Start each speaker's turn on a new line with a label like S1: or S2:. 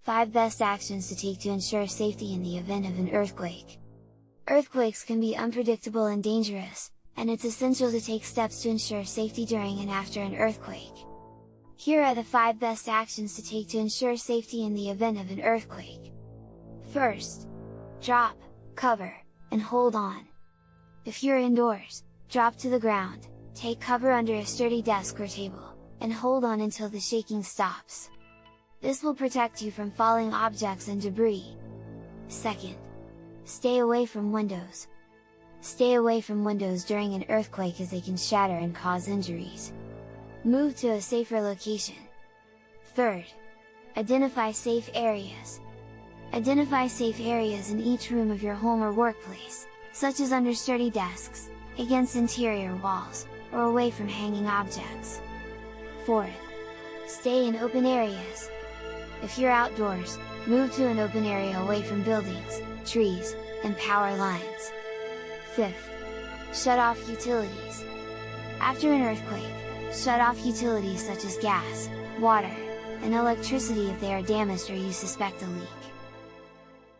S1: 5 Best Actions to Take to Ensure Safety in the Event of an Earthquake. Earthquakes can be unpredictable and dangerous, and it's essential to take steps to ensure safety during and after an earthquake. Here are the 5 best actions to take to ensure safety in the event of an earthquake. First, drop, cover, and hold on. If you're indoors, drop to the ground, take cover under a sturdy desk or table, and hold on until the shaking stops. This will protect you from falling objects and debris. Second, stay away from windows. Stay away from windows during an earthquake as they can shatter and cause injuries. Move to a safer location. Third, identify safe areas. Identify safe areas in each room of your home or workplace, such as under sturdy desks, against interior walls, or away from hanging objects. Fourth, stay in open areas. If you're outdoors, move to an open area away from buildings, trees, and power lines. Fifth, shut off utilities. After an earthquake, shut off utilities such as gas, water, and electricity if they are damaged or you suspect a leak.